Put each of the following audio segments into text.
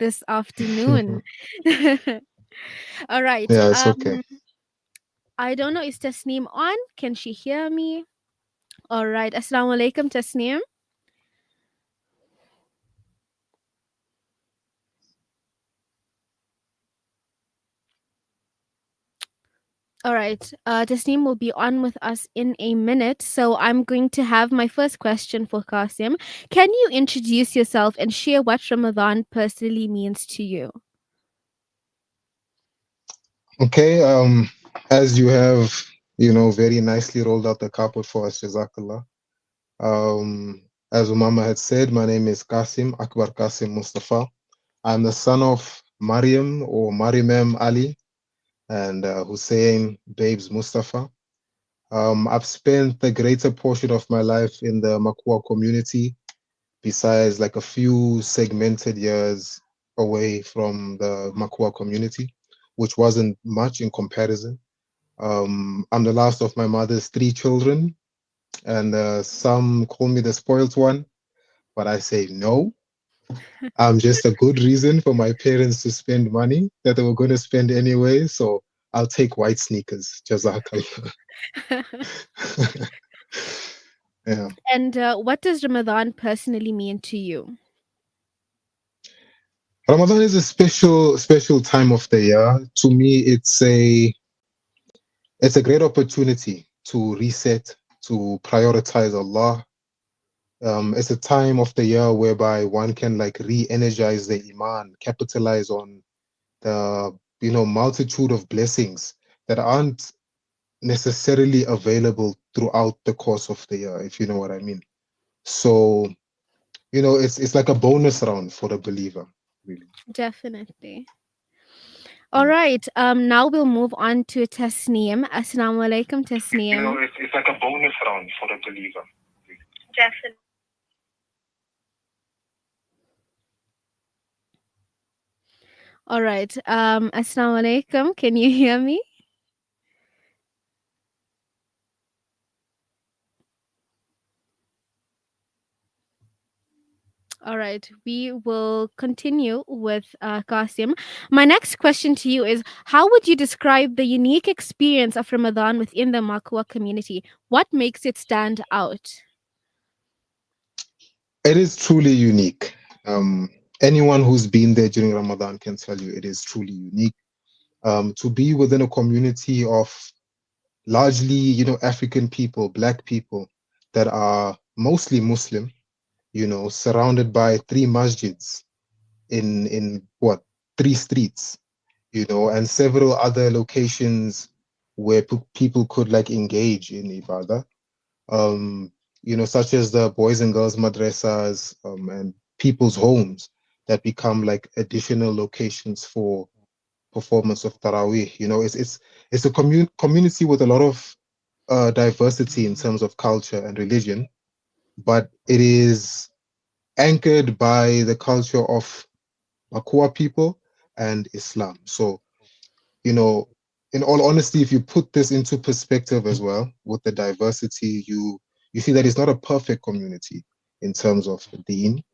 this afternoon. All right. Yeah, it's okay. I don't know. Is Tasneem on? Can she hear me? All right. Assalamu alaikum, Tasneem. All right. Tasneem will be on with us in a minute. So I'm going to have my first question for Qasim. Can you introduce yourself and share what Ramadan personally means to you? Okay, as you have, very nicely rolled out the carpet for us, Jazakallah. As Umama had said, my name is Qasim, Akbur Kassim Mustafa. I'm the son of Mariam or Marimem Ali and Hussein Babes Mustafa. I've spent the greater portion of my life in the Makua community, besides like a few segmented years away from the Makua community, which wasn't much in comparison. I'm the last of my mother's three children, and some call me the spoilt one, but I say no. I'm just a good reason for my parents to spend money that they were going to spend anyway. So I'll take white sneakers. Jazakallah. Yeah. And what does Ramadan personally mean to you? Ramadan is a special time of the year. To me, it's a great opportunity to reset, to prioritize Allah. It's a time of the year whereby one can like re-energize the iman, capitalize on the multitude of blessings that aren't necessarily available throughout the course of the year, if you know what I mean. So, it's like a bonus round for the believer, really. Definitely. All Mm. right. Now we'll move on to Tasneem. Assalamu alaikum, Tasneem. It's like a bonus round for the believer. Definitely. All right. Assalamu alaikum. Can you hear me? All right, we will continue with Qasim. My next question to you is: how would you describe the unique experience of Ramadan within the Makwa community? What makes it stand out? It is truly unique. Anyone who's been there during Ramadan can tell you it is truly unique. To be within a community of largely, African people, black people that are mostly Muslim, surrounded by three masjids in what, three streets, and several other locations where people could like engage in ibadah, um, such as the boys and girls madrasas, and people's homes that become like additional locations for performance of Taraweeh. It's a community with a lot of diversity in terms of culture and religion, but it is anchored by the culture of Makua people and Islam. So, you know, in all honesty, if you put this into perspective as well with the diversity, you see that it's not a perfect community in terms of deen,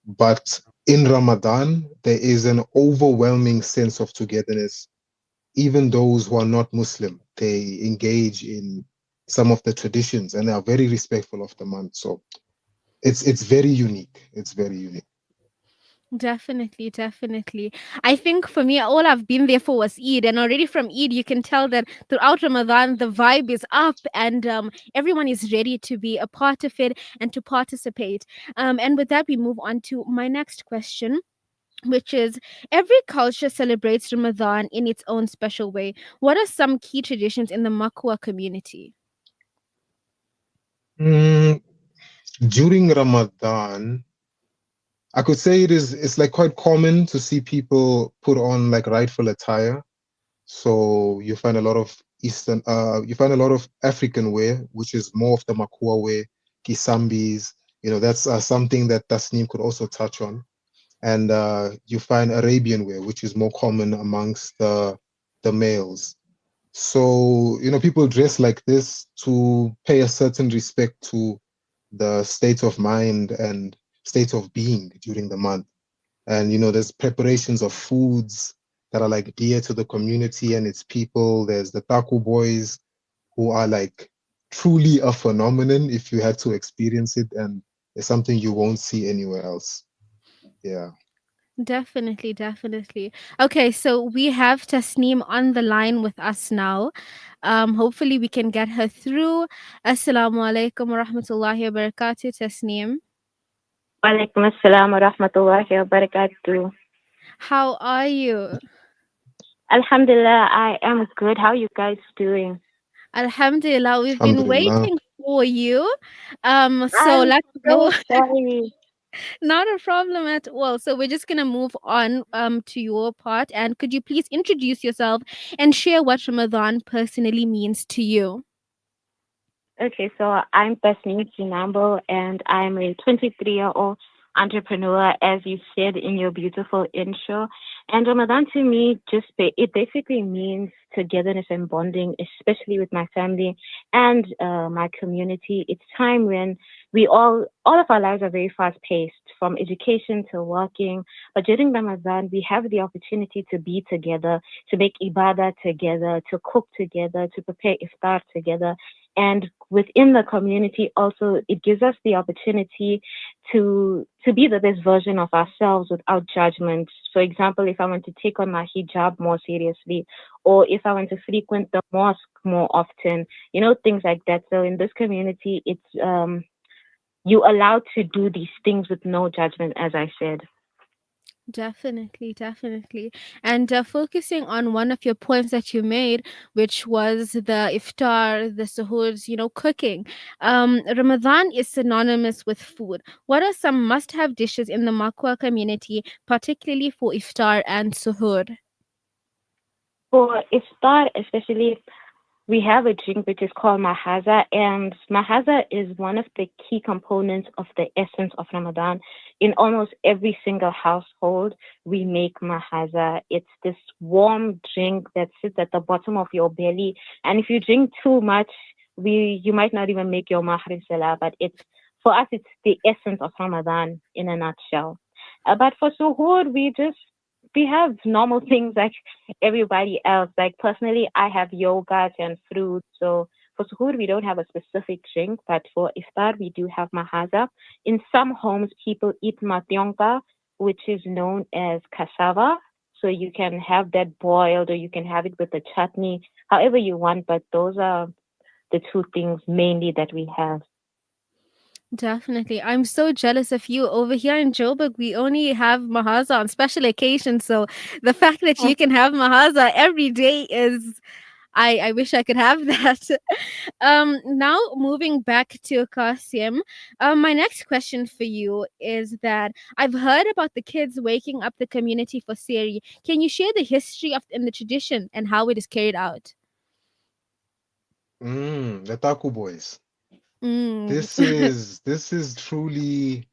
but in Ramadan, there is an overwhelming sense of togetherness. Even those who are not Muslim, they engage in some of the traditions and they are very respectful of the month. So it's very unique. It's very unique. Definitely, definitely. I think for me, all I've been there for was Eid, and already from Eid, you can tell that throughout Ramadan, the vibe is up, and everyone is ready to be a part of it and to participate. And with that, we move on to my next question, which is: every culture celebrates Ramadan in its own special way. What are some key traditions in the Makwa community? Mm, during Ramadan, I could say it's like quite common to see people put on like rightful attire. So you find a lot of African wear, which is more of the Makua wear, Kisambis. That's something that Tasneem could also touch on. And you find Arabian wear, which is more common amongst the males. So, people dress like this to pay a certain respect to the state of mind and state of being during the month. And there's preparations of foods that are like dear to the community and its people. There's the taco boys who are like truly a phenomenon if you had to experience it, and it's something you won't see anywhere else. Yeah. Definitely, definitely. Okay, so we have Tasneem on the line with us now. Hopefully we can get her through. Assalamu alaikum wa rahmatullahi wa barakatuh, Tasneem. Walaikum assalam wa rahmatullahi wa barakatuh. How are you? Alhamdulillah, I am good. How are you guys doing? Alhamdulillah, we've been Alhamdulillah. waiting for you. So I'm let's go. so sorry. Not a problem at all. So we're just gonna move on to your part. And could you please introduce yourself and share what Ramadan personally means to you? Okay, so I'm Tasneem Tinambu, and I'm a 23-year-old entrepreneur, as you said in your beautiful intro. And Ramadan to me, it basically means togetherness and bonding, especially with my family and my community. It's time when all of our lives are very fast paced, from education to working. But during Ramadan, we have the opportunity to be together, to make ibadah together, to cook together, to prepare iftar together, and within the community also it gives us the opportunity to be the best version of ourselves without judgment. For example, if I want to take on my hijab more seriously, or if I want to frequent the mosque more often, things like that. So in this community, it's you allowed to do these things with no judgment, as I said. Definitely, definitely. And focusing on one of your points that you made, which was the iftar, the suhoods, cooking. Ramadan is synonymous with food. What are some must have dishes in the Makwa community, particularly for iftar and suhoor? For iftar, especially, we have a drink which is called mahaza, and mahaza is one of the key components of the essence of Ramadan. In almost every single household, we make mahaza. It's this warm drink that sits at the bottom of your belly, and if you drink too much, you might not even make your maghrib salah. But it's for us, it's the essence of Ramadan in a nutshell. But for suhoor, we have normal things like everybody else. Like personally, I have yogurt and fruit. So for suhoor, we don't have a specific drink, but for iftar, we do have mahaza. In some homes, people eat mationka, which is known as cassava. So you can have that boiled or you can have it with a chutney, however you want. But those are the two things mainly that we have. Definitely. I'm so jealous of you. Over here in Joburg, we only have Mahaza on special occasions. So the fact that you can have Mahaza every day is, I wish I could have that. Now moving back to Kasim, my next question for you is that I've heard about the kids waking up the community for Seri. Can you share the history of and the tradition and how it is carried out? The taco boys. Mm. This is truly,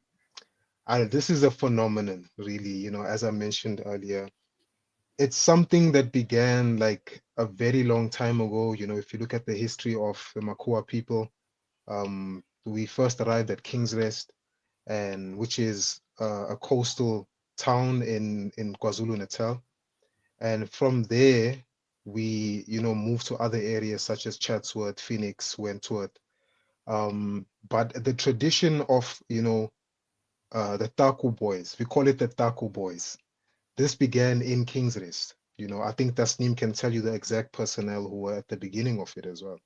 this is a phenomenon, really. As I mentioned earlier, it's something that began like a very long time ago. If you look at the history of the Makua people, we first arrived at King's Rest, and which is a coastal town in KwaZulu-Natal. And from there, we, moved to other areas such as Chatsworth, Phoenix, Wentworth. But the tradition of, the Taku boys, we call it the Taku boys. This began in King's Rest. I think Tasneem can tell you the exact personnel who were at the beginning of it as well.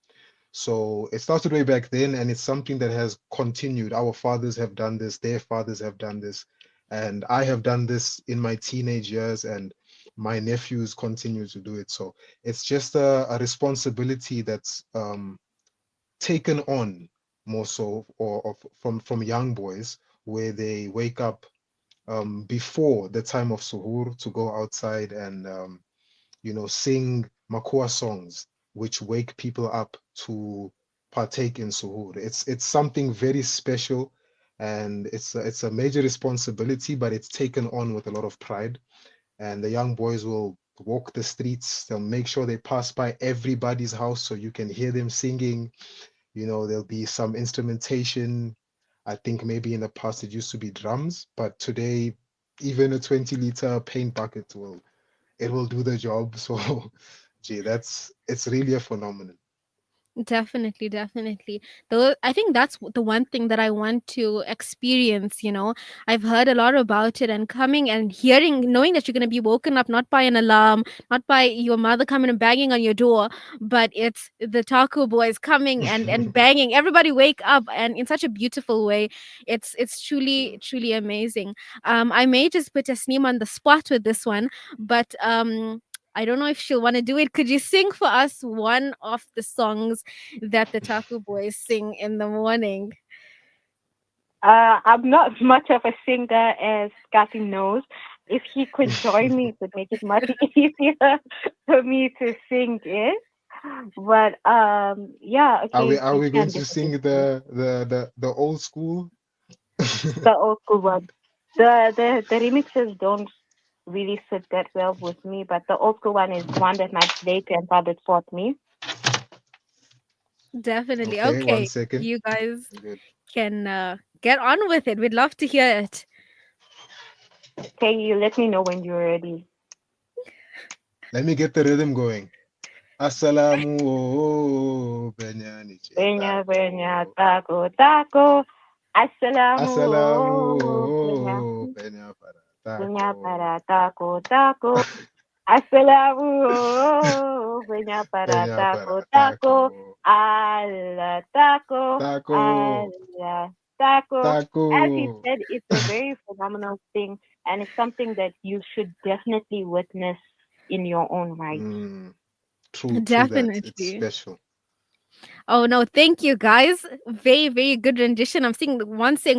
So it started way back then, and it's something that has continued. Our fathers have done this, their fathers have done this, and I have done this in my teenage years, and my nephews continue to do it. So it's just a responsibility that's taken on more so, or from young boys, where they wake up before the time of suhoor to go outside and sing makua songs which wake people up to partake in suhoor. It's something very special, and it's a major responsibility, but it's taken on with a lot of pride. And the young boys will walk the streets. They'll make sure they pass by everybody's house so you can hear them singing. There'll be some instrumentation. I think maybe in the past it used to be drums, but today Even a 20-liter paint bucket will do the job. So, gee, it's really a phenomenon. Definitely, definitely. Though I think that's the one thing that I want to experience. I've heard a lot about it, and coming and hearing, knowing that you're going to be woken up not by an alarm, not by your mother coming and banging on your door, but it's the taco boys coming and banging. Everybody wake up, and in such a beautiful way. It's truly truly amazing. I may just put Tasneem on the spot with this one, but I don't know if she'll want to do it. Could you sing for us one of the songs that the Taco Boys sing in the morning? I'm not much of a singer, as Scotty knows. If he could join me, it would make it much easier for me to sing it. But yeah, Are we okay, are you we going can to definitely sing sing the old school? the old school one. The remixes don't really sit that well with me, but the old school one is one that my late grandfather taught me. Definitely. Okay, one Okay. second. You guys Good. can get on with it. We'd love to hear it. Okay, you let me know when you're ready. Let me get the rhythm going. Assalamu benyani Benya, benya, chetako. taco, taco. Assalamu, Assalamu benya, benya benya paratako. para taco, taco. Assalamu, benya para Benya taco, taco. paratako. Allah, taco, Taco. Allah, taco. Taco. As he said, it's a very phenomenal thing, and it's something that you should definitely witness in your own right. Mm, true that. It's Definitely. special. Oh no, thank you guys. Very, very good rendition. I'm saying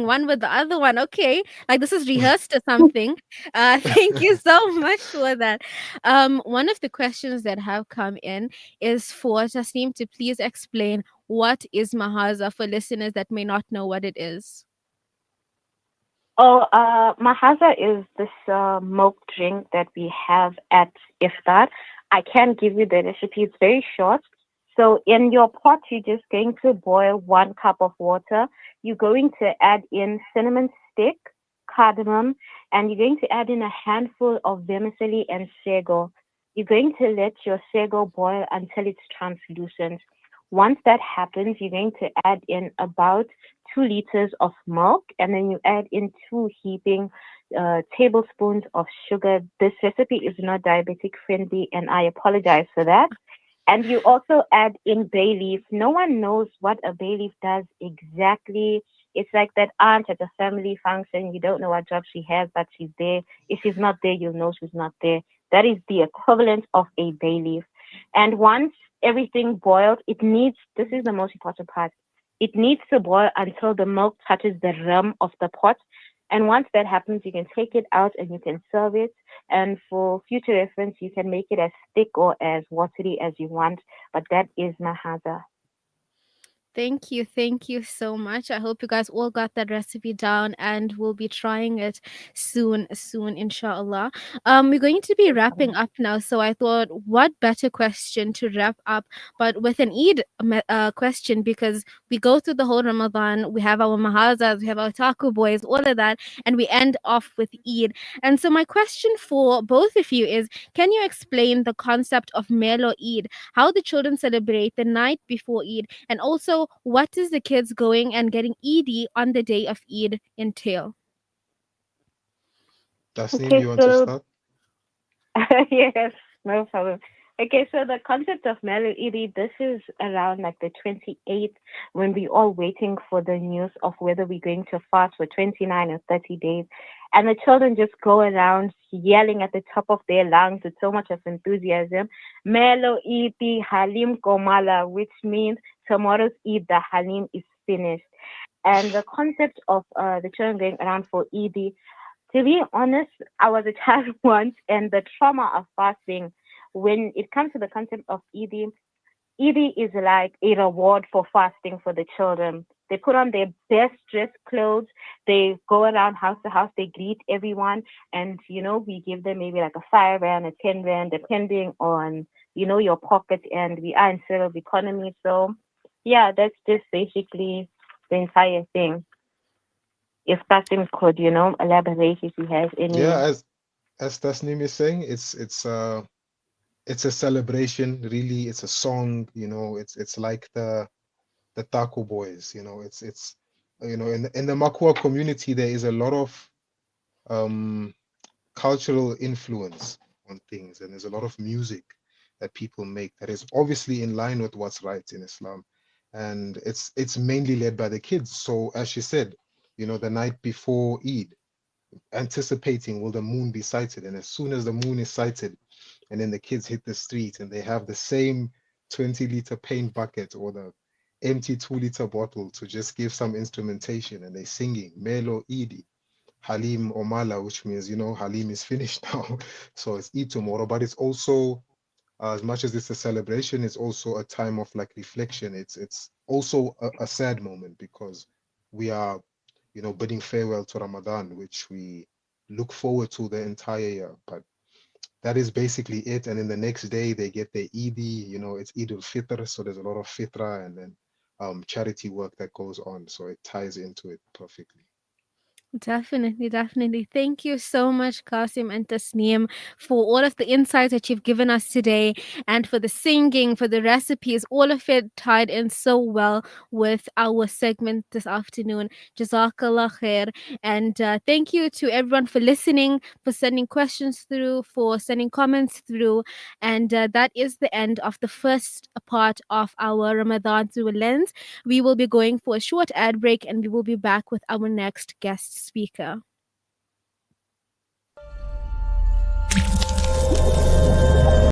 one with the other one. Okay. Like this is rehearsed or something. Thank you so much for that. One of the questions that have come in is for Tasneem to please explain what is Mahaza for listeners that may not know what it is. Oh, Mahaza is this milk drink that we have at iftar. I can give you the recipe. It's very short. So in your pot, you're just going to boil 1 cup of water. You're going to add in cinnamon stick, cardamom, and you're going to add in a handful of vermicelli and sago. You're going to let your sago boil until it's translucent. Once that happens, you're going to add in about 2 liters of milk, and then you add in 2 heaping tablespoons of sugar. This recipe is not diabetic friendly, and I apologize for that. And you also add in bay leaf. No one knows what a bay leaf does exactly. It's like that aunt at a family function. You don't know what job she has, but she's there. If she's not there, you'll know she's not there. That is the equivalent of a bay leaf. And once everything boils, this is the most important part. It needs to boil until the milk touches the rim of the pot. And once that happens, you can take it out and you can serve it. And for future reference, you can make it as thick or as watery as you want. But that is mahaza. Thank you so much. I hope you guys all got that recipe down and we'll be trying it soon, inshallah. We're going to be wrapping up now, so I thought, what better question to wrap up but with an question, because we go through the whole Ramadan, we have our mahazas, we have our taco boys, all of that, and we end off with Eid. And so my question for both of you is, can you explain the concept of Melo Eid, how the children celebrate the night before Eid, and also what does the kids going and getting Eid on the day of Eid entail? Tasneem, Okay, you want to so start? yes, no problem. Okay, so the concept of Melody, this is around like the 28th when we all waiting for the news of whether we're going to fast for 29 or 30 days. And the children just go around yelling at the top of their lungs with so much of enthusiasm, Melo Iti Halim Komala, which means tomorrow's Eid, the Halim is finished. And the concept of the children going around for Eid, to be honest, I was a child once, and the trauma of fasting, when it comes to the concept of Eid is like a reward for fasting for the children. They put on their best dress clothes. They go around house to house. They greet everyone, and we give them maybe like a 5 rand, a 10 rand, depending on your pocket. And we are in sort of economy, so yeah, that's just basically the entire thing. If Qasim could, elaborate if he has Yeah, any. as Tasneem is saying, it's a celebration. Really, it's a song. It's like the Taco Boys. It's in the Makua community there is a lot of um cultural influence on things, and there's a lot of music that people make that is obviously in line with what's right in Islam, and it's mainly led by the kids. So as she said, the night before Eid, anticipating will the moon be sighted, and as soon as the moon is sighted, and then the kids hit the street and they have the same 20-liter paint bucket or the empty 2-liter bottle to just give some instrumentation, and they're singing Melo Eid Halim Omala, which means, Halim is finished now. So it's Eid tomorrow, but it's also, as much as it's a celebration, it's also a time of like reflection. It's also a sad moment because we are, bidding farewell to Ramadan, which we look forward to the entire year. But that is basically it. And then the next day they get their Eid, it's Eid al-Fitr. So there's a lot of fitra and then charity work that goes on. So it ties into it perfectly. Definitely, definitely. Thank you so much, Kasim and Tasneem, for all of the insights that you've given us today and for the singing, for the recipes. All of it tied in so well with our segment this afternoon. Jazakallah khair. And thank you to everyone for listening, for sending questions through, for sending comments through. And that is the end of the first part of our Ramadan through a lens. We will be going for a short ad break and we will be back with our next guest speaker.